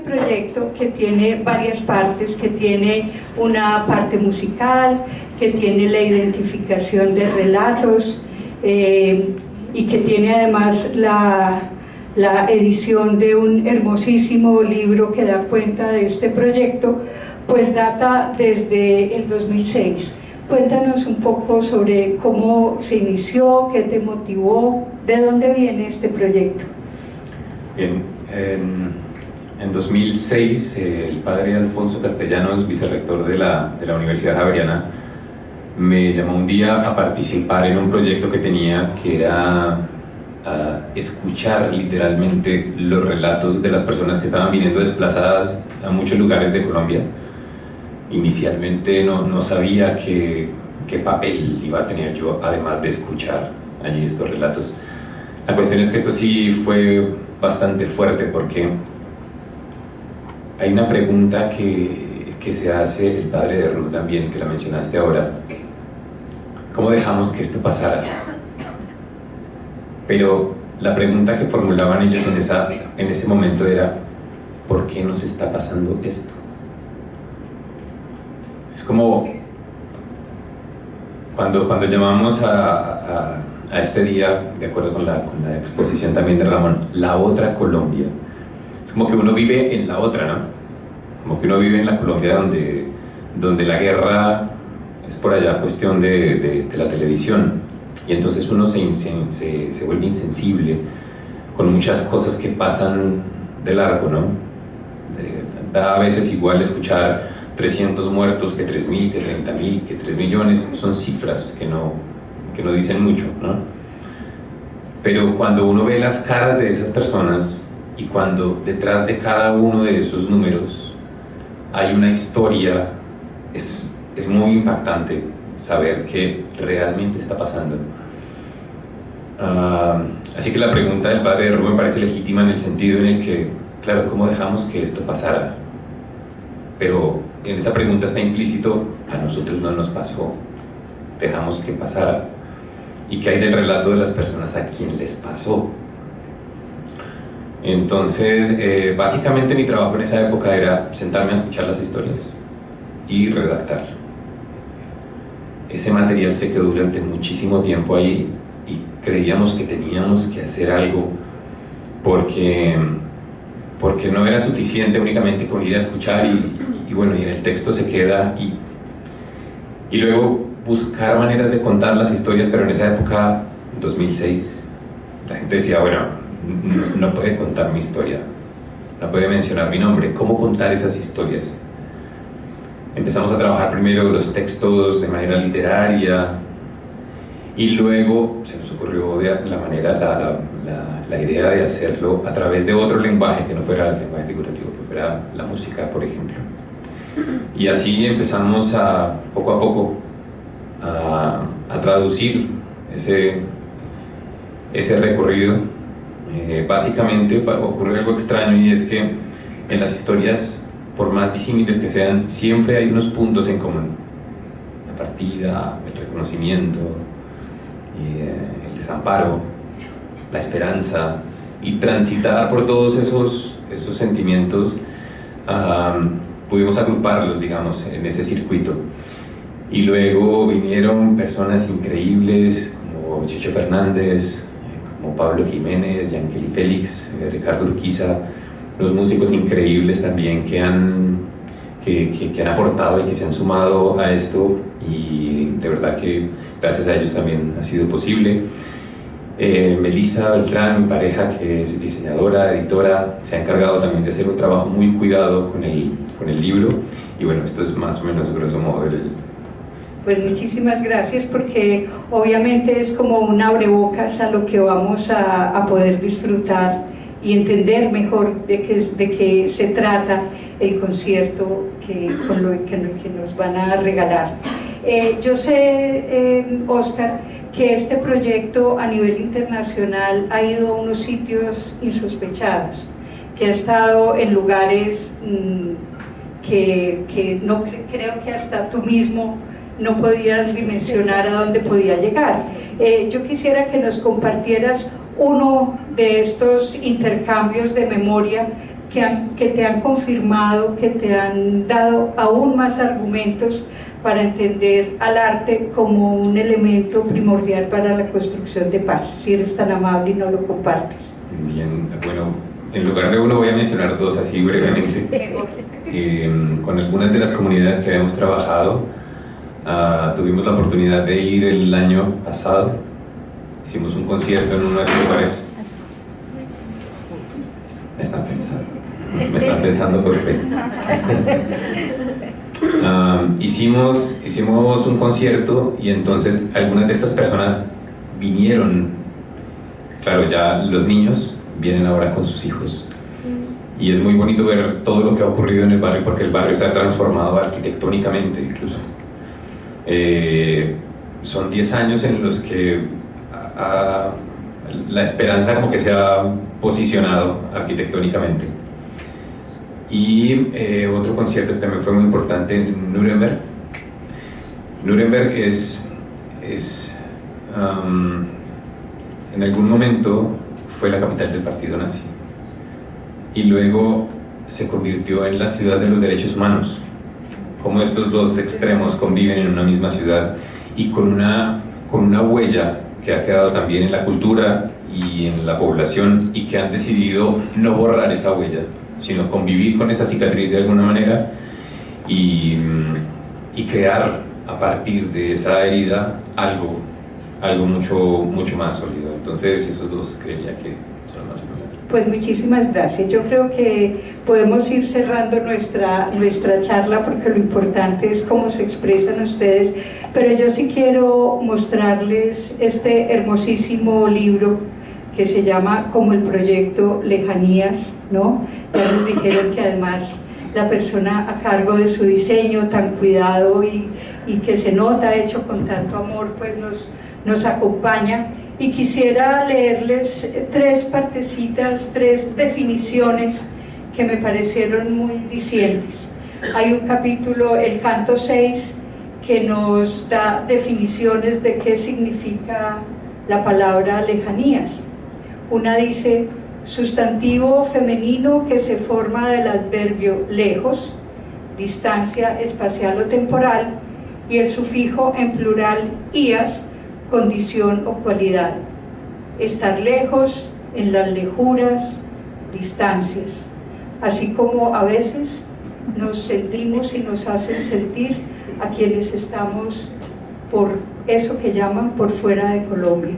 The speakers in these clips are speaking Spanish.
proyecto que tiene varias partes, que tiene una parte musical, que tiene la identificación de relatos y que tiene además la edición de un hermosísimo libro que da cuenta de este proyecto, pues data desde el 2006. Cuéntanos un poco sobre cómo se inició, qué te motivó, de dónde viene este proyecto. Bien, en 2006 el padre Alfonso Castellanos, vicerrector de la Universidad Javeriana, me llamó un día a participar en un proyecto que tenía, que era escuchar literalmente los relatos de las personas que estaban viniendo desplazadas a muchos lugares de Colombia. Inicialmente no sabía qué papel iba a tener yo, además de escuchar allí estos relatos. La cuestión es que esto sí fue bastante fuerte, porque hay una pregunta que se hace el padre de Ruth también, que la mencionaste ahora: ¿cómo dejamos que esto pasara? Pero la pregunta que formulaban ellos en ese momento era: ¿por qué nos está pasando esto? Es como cuando llamamos a este día, de acuerdo con la exposición también de Ramón, la otra Colombia. Es como que uno vive en la otra, ¿no? Como que uno vive en la Colombia donde la guerra es por allá cuestión de la televisión, y entonces uno se vuelve insensible con muchas cosas que pasan de largo, ¿no? Da a veces igual escuchar 300 muertos que 3.000, que 30.000, que 3 millones, son cifras que no dicen mucho, ¿no? Pero cuando uno ve las caras de esas personas, y cuando detrás de cada uno de esos números hay una historia, es muy impactante saber qué realmente está pasando. Así que la pregunta del padre de Rubén me parece legítima, en el sentido en el que, claro, ¿cómo dejamos que esto pasara? Pero en esa pregunta está implícito: a nosotros no nos pasó, dejamos que pasara. ¿Y qué hay del relato de las personas a quien les pasó? Entonces, básicamente mi trabajo en esa época era sentarme a escuchar las historias y redactar. Ese material se quedó durante muchísimo tiempo ahí, y creíamos que teníamos que hacer algo, porque no era suficiente únicamente con ir a escuchar y bueno, y en el texto se queda, y luego buscar maneras de contar las historias. Pero en esa época, 2006, la gente decía: bueno, no puede contar mi historia, no puede mencionar mi nombre, ¿cómo contar esas historias? Empezamos a trabajar primero los textos de manera literaria, y luego se nos ocurrió la idea de hacerlo a través de otro lenguaje, que no fuera el lenguaje figurativo, que fuera la música, por ejemplo. Y así empezamos poco a poco a traducir ese recorrido. Básicamente ocurre algo extraño, y es que en las historias, por más disímiles que sean, siempre hay unos puntos en común: la partida, el reconocimiento, el desamparo, la esperanza, y transitar por todos esos sentimientos. Pudimos agruparlos, digamos, en ese circuito. Y luego vinieron personas increíbles como Chicho Fernández, como Pablo Jiménez, Yankeli Félix, Ricardo Urquiza, los músicos increíbles también que han aportado y que se han sumado a esto, y de verdad que gracias a ellos también ha sido posible. Melissa Beltrán, mi pareja, que es diseñadora, editora, se ha encargado también de hacer un trabajo muy cuidado con el libro. Y bueno, esto es más o menos grosso modo Pues muchísimas gracias, porque obviamente es como un abrebocas a lo que vamos a poder disfrutar y entender mejor de qué se trata el concierto que nos van a regalar. Yo sé, Óscar, que este proyecto a nivel internacional ha ido a unos sitios insospechados, que ha estado en lugares que no creo que hasta tú mismo no podías dimensionar a dónde podía llegar. Yo quisiera que nos compartieras uno de estos intercambios de memoria que te han confirmado, que te han dado aún más argumentos para entender al arte como un elemento primordial para la construcción de paz, si eres tan amable y no lo compartes. Bien, bueno, en lugar de uno voy a mencionar dos así brevemente. Con algunas de las comunidades que habíamos trabajado, tuvimos la oportunidad de ir el año pasado, hicimos un concierto en uno de esos lugares. Me están pensando perfecto. Hicimos un concierto y entonces algunas de estas personas vinieron, claro, ya los niños vienen ahora con sus hijos y es muy bonito ver todo lo que ha ocurrido en el barrio, porque el barrio está transformado arquitectónicamente incluso. Son 10 años en los que la esperanza como que se ha posicionado arquitectónicamente. Y otro concierto que también fue muy importante en Nuremberg. Nuremberg en algún momento fue la capital del partido nazi y luego se convirtió en la ciudad de los derechos humanos. Como estos dos extremos conviven en una misma ciudad y con una huella que ha quedado también en la cultura y en la población, y que han decidido no borrar esa huella, sino convivir con esa cicatriz de alguna manera y crear a partir de esa herida algo mucho más sólido. Entonces esos dos creería que son más importantes. Pues muchísimas gracias. Yo creo que podemos ir cerrando nuestra charla, porque lo importante es cómo se expresan ustedes, pero yo sí quiero mostrarles este hermosísimo libro que se llama como el proyecto Lejanías, ¿no? Ya nos dijeron que además la persona a cargo de su diseño tan cuidado y que se nota hecho con tanto amor, pues nos acompaña, y quisiera leerles 3 partecitas, 3 definiciones que me parecieron muy dicientes. Hay un capítulo, el canto 6, que nos da definiciones de qué significa la palabra lejanías. Una dice: sustantivo femenino que se forma del adverbio lejos, distancia espacial o temporal, y el sufijo en plural ías, condición o cualidad. Estar lejos, en las lejuras, distancias. Así como a veces nos sentimos y nos hacen sentir a quienes estamos por eso que llaman por fuera de Colombia,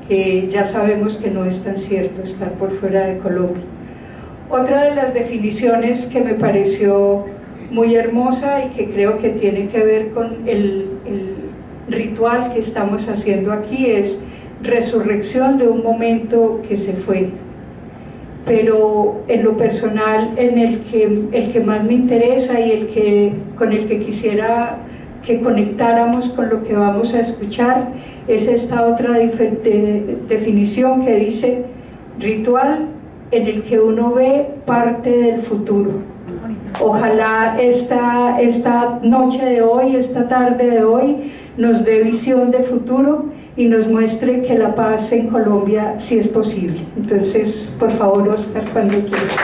que ya sabemos que no es tan cierto estar por fuera de Colombia. Otra de las definiciones que me pareció muy hermosa y que creo que tiene que ver con el ritual que estamos haciendo aquí es resurrección de un momento que se fue. Pero en lo personal, el que más me interesa y con el que quisiera que conectáramos con lo que vamos a escuchar es esta otra definición que dice: ritual en el que uno ve parte del futuro. Ojalá esta noche de hoy, esta tarde de hoy, nos dé visión de futuro y nos muestre que la paz en Colombia sí es posible. Entonces, por favor, Oscar, cuando quieras.